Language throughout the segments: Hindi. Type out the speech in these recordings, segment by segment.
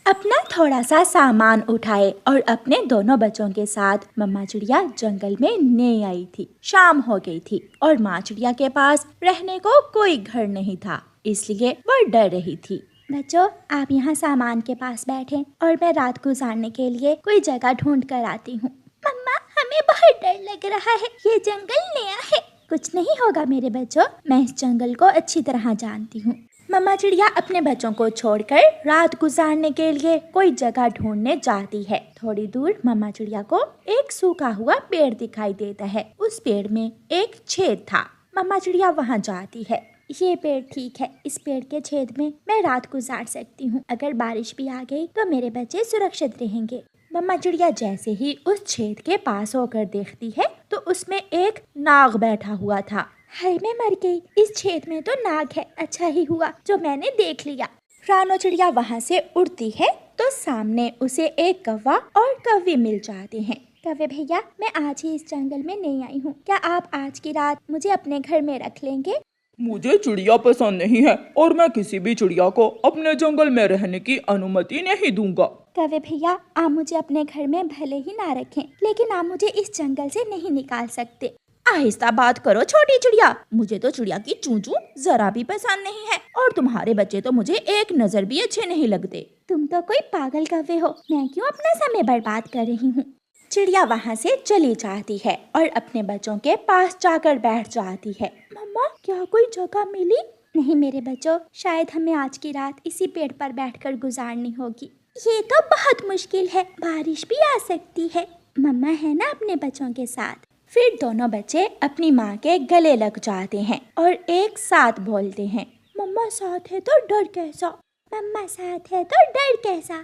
अपना थोड़ा सा सामान उठाए और अपने दोनों बच्चों के साथ मम्मा चिड़िया जंगल में ले आई थी। शाम हो गई थी और माँ चिड़िया के पास रहने को कोई घर नहीं था, इसलिए वो डर रही थी। बच्चों, आप यहाँ सामान के पास बैठे और मैं रात गुजारने के लिए कोई जगह ढूंढ कर आती हूँ। मम्मा, हमें बहुत डर लग रहा है, ये जंगल नया है। कुछ नहीं होगा मेरे बच्चों, मैं इस जंगल को अच्छी तरह जानती हूँ। मम्मा चिड़िया अपने बच्चों को छोड़कर रात गुजारने के लिए कोई जगह ढूंढने जाती है। थोड़ी दूर मम्मा चिड़िया को एक सूखा हुआ पेड़ दिखाई देता है। उस पेड़ में एक छेद था। मम्मा चिड़िया वहाँ जाती है। ये पेड़ ठीक है, इस पेड़ के छेद में मैं रात गुजार सकती हूँ। अगर बारिश भी आ गई तो मेरे बच्चे सुरक्षित रहेंगे। मम्मा चिड़िया जैसे ही उस छेद के पास होकर देखती है तो उसमें एक नाग बैठा हुआ था। हाय, मैं मर गई, इस छेद में तो नाग है। अच्छा ही हुआ जो मैंने देख लिया। रानो चिड़िया वहाँ से उड़ती है तो सामने उसे एक कौवा और कौवी मिल जाते हैं। कौवे भैया, मैं आज ही इस जंगल में नहीं आई हूँ, क्या आप आज की रात मुझे अपने घर में रख लेंगे? मुझे चिड़िया पसंद नहीं है और मैं किसी भी चिड़िया को अपने जंगल में रहने की अनुमति नहीं दूंगा। कौवे भैया, आप मुझे अपने घर में भले ही ना रखें, लेकिन आप मुझे इस जंगल से नहीं निकाल सकते। आहिस्ता बात करो छोटी चिड़िया, मुझे तो चिड़िया की चूं चूं जरा भी पसंद नहीं है और तुम्हारे बच्चे तो मुझे एक नजर भी अच्छे नहीं लगते। तुम तो कोई पागल कौवे हो, मैं क्यों अपना समय बर्बाद कर रही हूँ। चिड़िया वहाँ से चली जाती है और अपने बच्चों के पास जाकर बैठ जाती है। मम्मा, क्या कोई जगह मिली? नहीं मेरे बच्चों, शायद हमें आज की रात इसी पेड़ पर बैठकर गुजारनी होगी। ये तो बहुत मुश्किल है, बारिश भी आ सकती है। मम्मा है ना अपने बच्चों के साथ। फिर दोनों बच्चे अपनी माँ के गले लग जाते हैं और एक साथ बोलते हैं, मम्मा साथ है तो डर कैसा, मम्मा साथ है तो डर कैसा।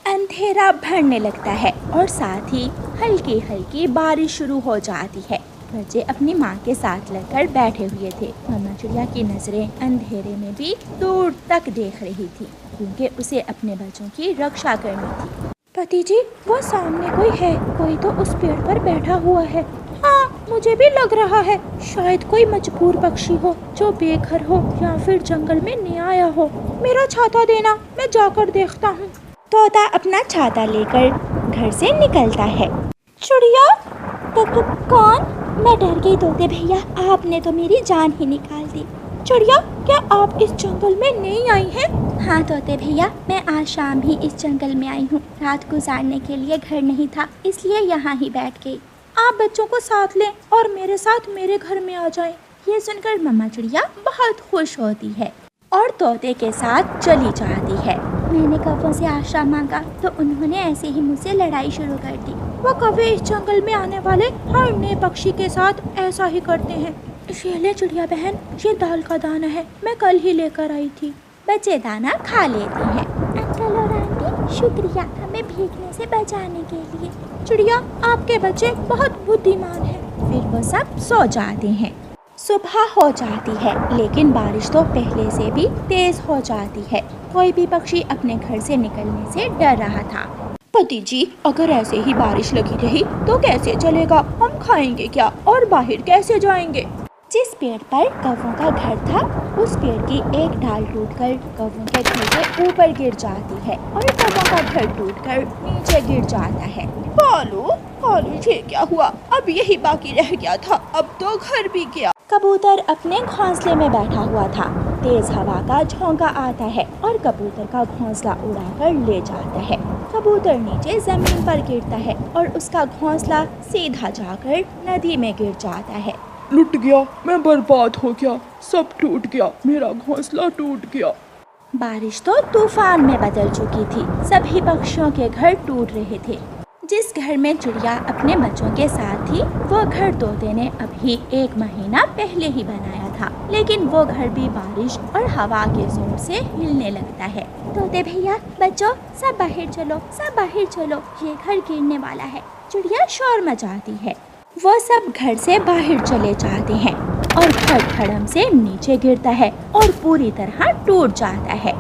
अंधेरा बढ़ने लगता है और साथ ही हल्की हल्की बारिश शुरू हो जाती है। बच्चे अपनी माँ के साथ लगकर बैठे हुए थे। मम्मा चिड़िया की नजरें अंधेरे में भी दूर तक देख रही थी, क्योंकि उसे अपने बच्चों की रक्षा करनी थी। पति जी, वो सामने कोई है, कोई तो उस पेड़ पर बैठा हुआ है। हाँ, मुझे भी लग रहा है, शायद कोई मजबूर पक्षी हो जो बेघर हो या फिर जंगल में नया आया हो। मेरा छाता देना, मैं जाकर देखता हूँ। तोता अपना छाता लेकर घर से निकलता है। चिड़िया, कौन? मैं डर गई तोते भैया, आपने तो मेरी जान ही निकाल दी। चिड़िया, क्या आप इस जंगल में नहीं आई हैं? हाँ तोते भैया, मैं आज शाम ही इस जंगल में आई हूँ। रात गुजारने के लिए घर नहीं था, इसलिए यहाँ ही बैठ गई। आप बच्चों को साथ लें और मेरे साथ मेरे घर में आ जाएं। ये सुनकर मम्मा चिड़िया बहुत खुश होती है और तोते के साथ चली जाती है। मैंने कौवों से आश्रय मांगा तो उन्होंने ऐसे ही मुझसे लड़ाई शुरू कर दी। वो कौवे इस जंगल में आने वाले हर नए पक्षी के साथ ऐसा ही करते हैं। ये ले चिड़िया बहन, ये दाल का दाना है, मैं कल ही लेकर आई थी। बच्चे दाना खा लेते हैं। अंकल और आंटी, शुक्रिया हमें भीगने से बचाने के लिए। चिड़िया, आपके बच्चे बहुत बुद्धिमान हैं। फिर वो सब सो जाते हैं। सुबह हो जाती है, लेकिन बारिश तो पहले से भी तेज हो जाती है। कोई भी पक्षी अपने घर से निकलने से डर रहा था। पति जी, अगर ऐसे ही बारिश लगी रही तो कैसे चलेगा? हम खाएंगे क्या और बाहर कैसे जाएंगे? जिस पेड़ पर कौवों का घर था, उस पेड़ की एक डाल टूटकर कौवों के घर के ऊपर गिर जाती है और कौवों का घर टूटकर नीचे गिर जाता है। कालू, ये क्या हुआ? अब यही बाकी रह गया था, अब तो घर भी गया। कबूतर अपने घोंसले में बैठा हुआ था। तेज हवा का झोंका आता है और कबूतर का घोंसला उड़ाकर ले जाता है। कबूतर नीचे जमीन पर गिरता है और उसका घोंसला सीधा जाकर नदी में गिर जाता है। लुट गया, मैं बर्बाद हो गया, सब टूट गया, मेरा घोंसला टूट गया। बारिश तो तूफान में बदल चुकी थी। सभी पक्षियों के घर टूट रहे थे। जिस घर में चिड़िया अपने बच्चों के साथ थी, वो घर तोते ने अभी 1 महीना पहले ही बनाया था, लेकिन वो घर भी बारिश और हवा के जोर से हिलने लगता है। तोते भैया, बच्चों सब बाहर चलो, सब बाहर चलो, ये घर गिरने वाला है। चिड़िया शोर मचाती है। वो सब घर से बाहर चले जाते हैं और घर धड़म से नीचे गिरता है और पूरी तरह टूट जाता है।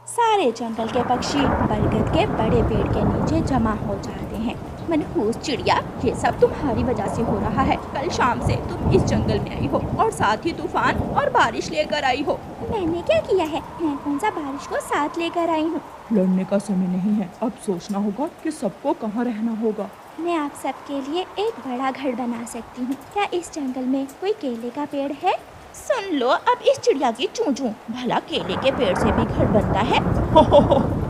सारे जंगल के पक्षी बरगद के बड़े पेड़ के नीचे जमा हो जाते हैं। मनहूस चिड़िया, ये सब तुम्हारी वजह से हो रहा है। कल शाम से तुम इस जंगल में आई हो और साथ ही तूफान और बारिश लेकर आई हो। मैंने क्या किया है? मैं कौन सा बारिश को साथ लेकर आई हूँ? लड़ने का समय नहीं है, अब सोचना होगा कि सबको कहाँ रहना होगा। मैं आप सबके लिए एक बड़ा घर बना सकती हूँ। क्या इस जंगल में कोई केले का पेड़ है? सुन लो अब इस चिड़िया की चूं-चूं, भला केले के पेड़ से भी घर बनता है?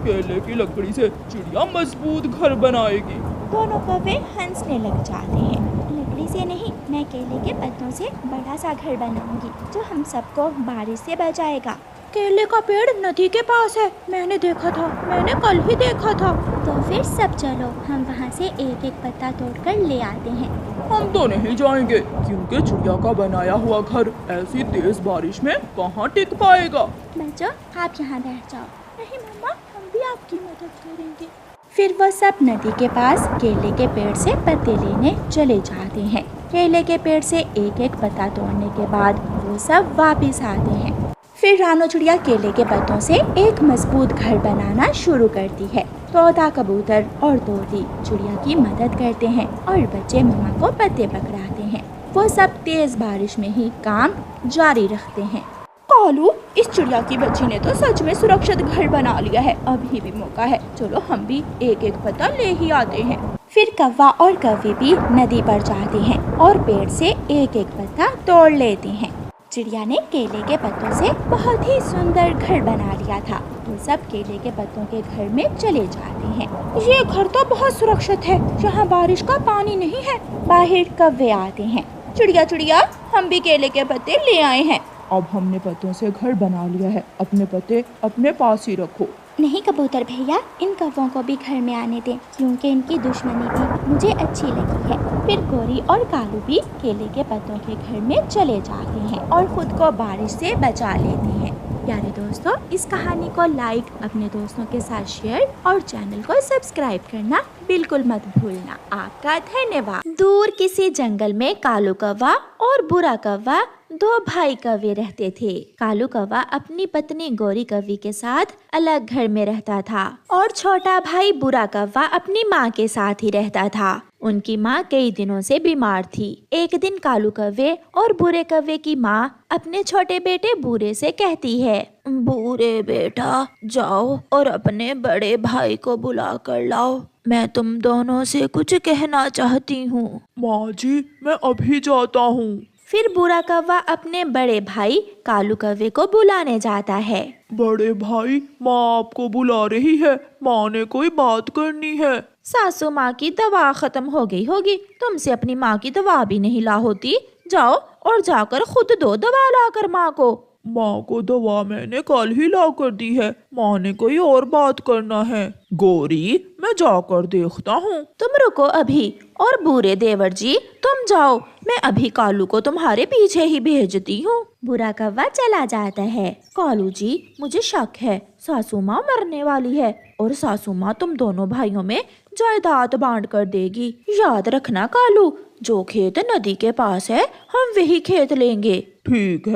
केले की लकड़ी से चिड़िया मजबूत घर बनाएगी। दोनों कौवे हंसने लग जाते हैं। लकड़ी से नहीं, मैं केले के पत्तों से बड़ा सा घर बनाऊंगी जो हम सबको बारिश से बचाएगा। केले का पेड़ नदी के पास है, मैंने देखा था, मैंने कल ही देखा था। तो फिर सब चलो, हम वहाँ से एक एक पत्ता तोड़कर ले आते हैं। हम तो नहीं जाएंगे, क्योंकि चिड़िया का बनाया हुआ घर ऐसी तेज बारिश में कहाँ टिक पाएगा। बच्चों, आप यहाँ बैठ जाओ। नहीं मम्मा, हम भी आपकी मदद करेंगे। फिर वो सब नदी के पास केले के पेड़ से पत्ते लेने चले जाते हैं। केले के पेड़ से एक एक पत्ता तोड़ने के बाद वो सब वापस आते हैं। फिर रानो चिड़िया केले के पत्तों से एक मजबूत घर बनाना शुरू करती है। तोता, कबूतर और तोती चिड़िया की मदद करते हैं और बच्चे मम्मा को पत्ते पकड़ाते हैं। वो सब तेज बारिश में ही काम जारी रखते हैं। कालू, इस चिड़िया की बच्ची ने तो सच में सुरक्षित घर बना लिया है। अभी भी मौका है, चलो हम भी एक एक पत्ता ले ही आते हैं। फिर कौवा और कौवे भी नदी पर जाते हैं और पेड़ से एक एक पत्ता तोड़ लेते हैं। चिड़िया ने केले के पत्तों से बहुत ही सुंदर घर बना लिया था। वो सब केले के पत्तों के घर में चले जाते हैं। ये घर तो बहुत सुरक्षित है, यहाँ बारिश का पानी नहीं है। बाहर कौवे आते हैं। चिड़िया चिड़िया, हम भी केले के पत्ते ले आए हैं। अब हमने पत्तों से घर बना लिया है, अपने पत्ते अपने पास ही रखो। नहीं कबूतर भैया, इन कौवों को भी घर में आने दें, क्योंकि इनकी दुश्मनी भी मुझे अच्छी लगी है। फिर गोरी और कालू भी केले के पत्तों के घर में चले जाते हैं और खुद को बारिश से बचा लेते हैं। प्यारे दोस्तों, इस कहानी को लाइक, अपने दोस्तों के साथ शेयर और चैनल को सब्सक्राइब करना बिल्कुल मत भूलना। आपका धन्यवाद। दूर किसी जंगल में कालू कौवा और बुरा कौवा दो भाई कौवे रहते थे। कालू कौवा अपनी पत्नी गोरी कौवी के साथ अलग घर में रहता था और छोटा भाई बुरा कौवा अपनी माँ के साथ ही रहता था। उनकी माँ कई दिनों से बीमार थी। एक दिन कालू कौवे और बुरे कौवे की माँ अपने छोटे बेटे बूरे से कहती है, बूरे बेटा, जाओ और अपने बड़े भाई को बुला कर लाओ, मैं तुम दोनों से कुछ कहना चाहती हूँ। माँ जी, मैं अभी जाता हूँ। फिर बुरा कौवा अपने बड़े भाई कालू कौवे को बुलाने जाता है। बड़े भाई, माँ आपको बुला रही है, माँ ने कोई बात करनी है। सासू माँ की दवा खत्म हो गई होगी, तुमसे अपनी माँ की दवा भी नहीं ला होती। जाओ और जाकर खुद दो दवा लाकर माँ को। माँ को दवा मैंने कल ही ला कर दी है, माँ ने कोई और बात करना है। गोरी, मैं जाकर देखता हूँ। तुम रुको अभी, और बूरे देवर जी तुम जाओ, मैं अभी कालू को तुम्हारे पीछे ही भेजती हूँ। बुरा कौवा चला जाता है। कालू जी, मुझे शक है सासू माँ मरने वाली है और सासू माँ तुम दोनों भाइयों में जायदाद बांट कर देगी। याद रखना कालू, जो खेत नदी के पास है हम वही खेत लेंगे। ठीक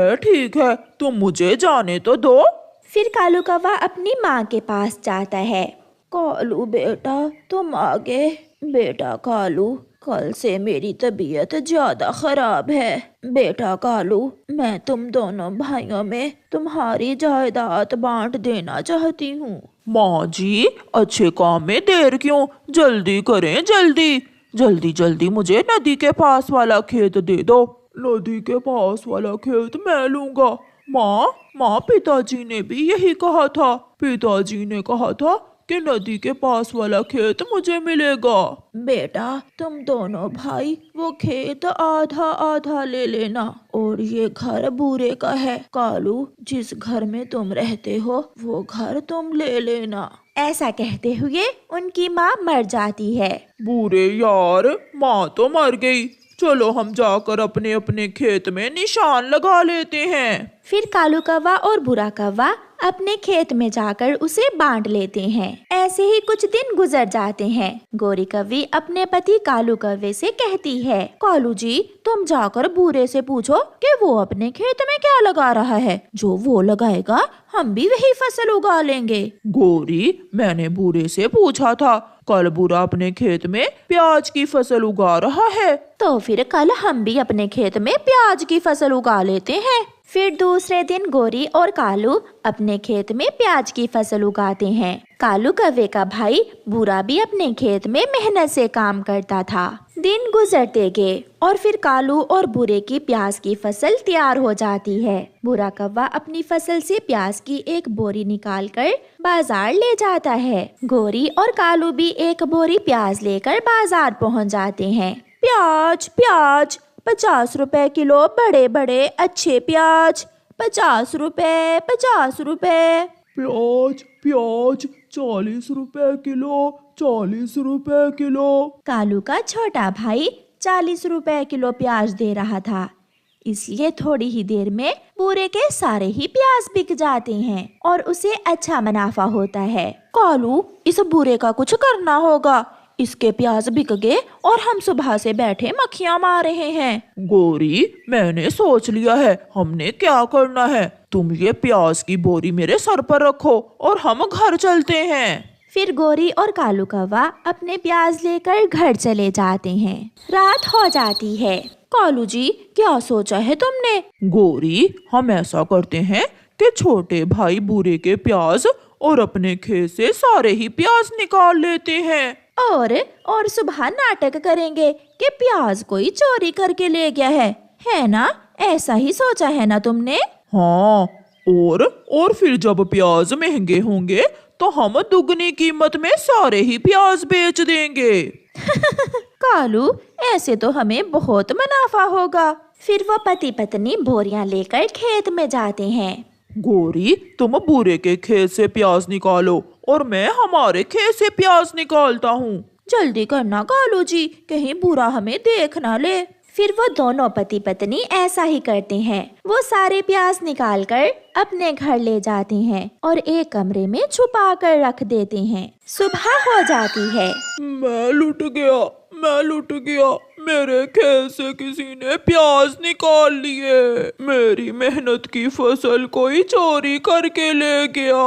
है, तुम मुझे जाने तो दो। फिर कालू कौवा अपनी माँ के पास जाता है। कालू बेटा, तुम आगे। बेटा कालू, कल से मेरी तबीयत ज्यादा खराब है। बेटा कालू, मैं तुम दोनों भाइयों में तुम्हारी जायदाद बांट देना चाहती हूँ। माँ जी, अच्छे काम में देर क्यों, जल्दी करें, जल्दी मुझे नदी के पास वाला खेत दे दो। नदी के पास वाला खेत मैं लूंगा। माँ, पिताजी ने भी यही कहा था। पिताजी ने कहा था कि नदी के पास वाला खेत मुझे मिलेगा। बेटा, तुम दोनों भाई वो खेत आधा आधा ले लेना और ये घर बूरे का है। कालू, जिस घर में तुम रहते हो वो घर तुम ले लेना। ऐसा कहते हुए उनकी माँ मर जाती है। बूरे यार, माँ तो मर गई, चलो हम जाकर अपने अपने खेत में निशान लगा लेते हैं। फिर कालू कौवा और बुरा कौवा अपने खेत में जाकर उसे बांट लेते हैं। ऐसे ही कुछ दिन गुजर जाते हैं। गोरी कौवी अपने पति कालू कौवे से कहती है, कालू जी, तुम जाकर बूरे से पूछो कि वो अपने खेत में क्या लगा रहा है। जो वो लगाएगा हम भी वही फसल उगा लेंगे। गोरी, मैंने बूरे से पूछा था, कल बुरा अपने खेत में प्याज की फसल उगा रहा है। तो फिर कल हम भी अपने खेत में प्याज की फसल उगा लेते हैं। फिर दूसरे दिन गोरी और कालू अपने खेत में प्याज की फसल उगाते हैं। कालू कौवे का भाई बुरा भी अपने खेत में मेहनत से काम करता था। दिन गुजरते गए और फिर कालू और बुरे की प्याज की फसल तैयार हो जाती है। बुरा कौवा अपनी फसल से प्याज की एक बोरी निकालकर बाजार ले जाता है। गोरी और कालू भी एक बोरी प्याज लेकर बाजार पहुंच जाते हैं। प्याज प्याज 50 रुपए किलो, बड़े बड़े अच्छे प्याज 50 रुपए 50 रुपए। प्याज प्याज 40 रुपए किलो, 40 रुपए किलो। कालू का छोटा भाई 40 रुपए किलो प्याज दे रहा था, इसलिए थोड़ी ही देर में बुरे के सारे ही प्याज बिक जाते हैं और उसे अच्छा मुनाफा होता है। कालू, इस बुरे का कुछ करना होगा, इसके प्याज बिक गए और हम सुबह से बैठे मक्खियां मार रहे हैं। गोरी, मैंने सोच लिया है हमने क्या करना है। तुम ये प्याज की बोरी मेरे सर पर रखो और हम घर चलते हैं। फिर गोरी और कालू कौवा अपने प्याज लेकर घर चले जाते हैं। रात हो जाती है। कालू जी, क्या सोचा है तुमने? गोरी, हम ऐसा करते हैं कि छोटे भाई बुरे के प्याज और अपने खेत से सारे ही प्याज निकाल लेते हैं और सुबह नाटक करेंगे कि प्याज कोई चोरी करके ले गया है ना? ऐसा ही सोचा है ना तुमने? हाँ, और फिर जब प्याज महंगे होंगे तो हम दुगनी कीमत में सारे ही प्याज बेच देंगे। कालू, ऐसे तो हमें बहुत मुनाफा होगा। फिर वो पति पत्नी बोरियां लेकर खेत में जाते हैं। गोरी, तुम बुरे के खेत से प्याज निकालो और मैं हमारे खेत से प्याज निकालता हूँ। जल्दी करना कालू जी, कहीं बुरा हमें देख ना ले। फिर वो दोनों पति पत्नी ऐसा ही करते हैं। वो सारे प्याज निकालकर अपने घर ले जाते हैं और एक कमरे में छुपा कर रख देते हैं। सुबह हो जाती है। मैं लुट गया, मेरे खेत से किसी ने प्याज निकाल लिए। मेरी मेहनत की फसल कोई चोरी करके ले गया।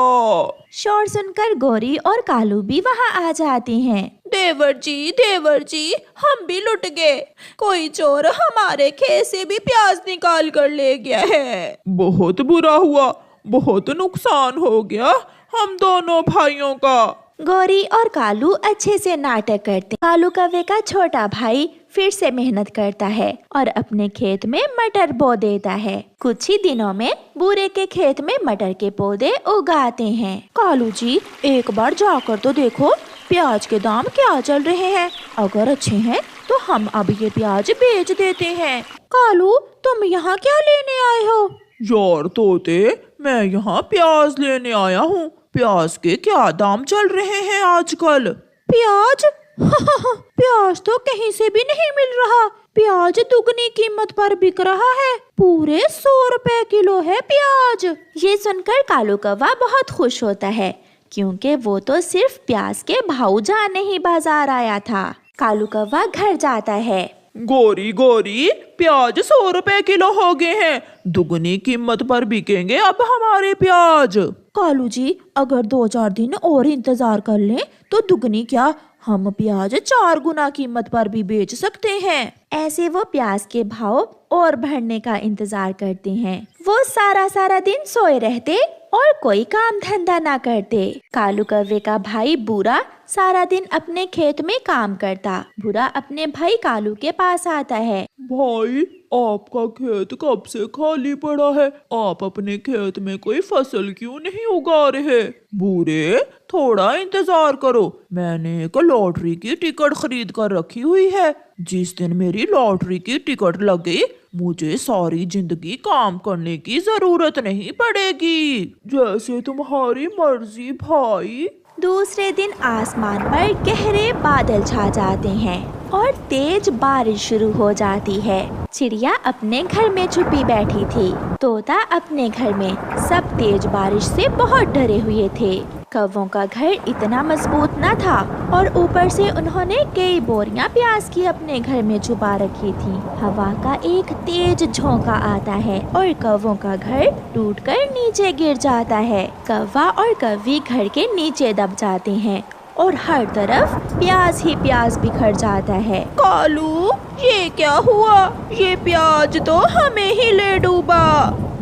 शोर सुनकर गोरी और कालू भी वहाँ आ जाते हैं। देवर जी, हम भी लुट गए। कोई चोर हमारे खेत से भी प्याज निकाल कर ले गया है। बहुत बुरा हुआ, बहुत नुकसान हो गया हम दोनों भाइयों का। गोरी और कालू अच्छे से नाटक करते। कालू कौवे का छोटा भाई फिर से मेहनत करता है और अपने खेत में मटर बो देता है। कुछ ही दिनों में बुरे के खेत में मटर के पौधे उगाते हैं। कालू जी, एक बार जाकर तो देखो प्याज के दाम क्या चल रहे हैं। अगर अच्छे हैं तो हम अब ये प्याज बेच देते हैं। कालू, तुम यहाँ क्या लेने आए हो? यार तोते, मैं यहाँ प्याज लेने आया हूँ। प्याज के क्या दाम चल रहे हैं आजकल? प्याज? प्याज तो कहीं से भी नहीं मिल रहा। प्याज दुगनी कीमत पर बिक रहा है। पूरे 100 रुपए किलो है प्याज। ये सुनकर कालू कौवा बहुत खुश होता है, क्योंकि वो तो सिर्फ प्याज के भाव जाने ही बाजार आया था। कालू कौवा घर जाता है। गोरी, प्याज 100 रुपए किलो हो गए हैं। दुगनी कीमत पर बिकेंगे अब हमारे प्याज। कालू जी, अगर 2-4 दिन और इंतजार कर लें तो दुगनी क्या, हम प्याज 4 गुना कीमत पर भी बेच सकते हैं। ऐसे वो प्याज के भाव और बढ़ने का इंतजार करते हैं। वो सारा दिन सोए रहते और कोई काम धंधा ना करते। कालू कौवे का भाई बुरा सारा दिन अपने खेत में काम करता। बुरा अपने भाई कालू के पास आता है। भाई, आपका खेत कब से खाली पड़ा है? आप अपने खेत में कोई फसल क्यों नहीं उगा रहे? बुरे, थोड़ा इंतजार करो, मैंने एक लॉटरी की टिकट खरीद कर रखी हुई है। जिस दिन मेरी लॉटरी की टिकट लग गई, मुझे सारी जिंदगी काम करने की जरूरत नहीं पड़ेगी। जैसे तुम्हारी मर्जी भाई। दूसरे दिन आसमान पर गहरे बादल छा जाते हैं और तेज बारिश शुरू हो जाती है। चिड़िया अपने घर में छुपी बैठी थी। तोता अपने घर में। सब तेज बारिश से बहुत डरे हुए थे। कौवों का घर इतना मजबूत न था और ऊपर से उन्होंने कई बोरियां प्याज की अपने घर में छुपा रखी थी। हवा का एक तेज झोंका आता है और कौवों का घर टूटकर नीचे गिर जाता है। कौवा और कौवी घर के नीचे दब जाते हैं और हर तरफ प्याज ही प्याज बिखर जाता है। कालू, ये क्या हुआ? ये प्याज तो हमें ही ले डूबा।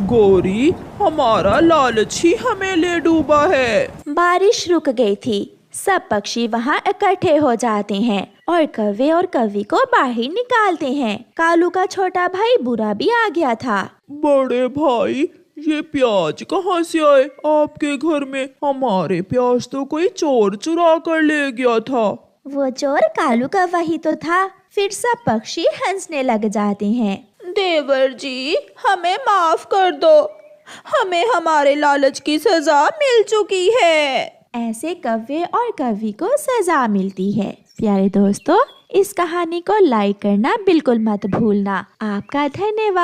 गोरी, हमारा लालच ही हमें ले डूबा है। बारिश रुक गई थी। सब पक्षी वहाँ इकट्ठे हो जाते हैं और कौवे और कौवी को बाहर निकालते हैं। कालू का छोटा भाई बुरा भी आ गया था। बड़े भाई, ये प्याज कहाँ से आए आपके घर में? हमारे प्याज तो कोई चोर चुरा कर ले गया था। वो चोर कालू कौवा ही तो था। फिर सब पक्षी हंसने लग जाते हैं। देवर जी, हमें माफ कर दो, हमें हमारे लालच की सजा मिल चुकी है। ऐसे कौवे और कौवी को सजा मिलती है। प्यारे दोस्तों, इस कहानी को लाइक करना बिल्कुल मत भूलना। आपका धन्यवाद।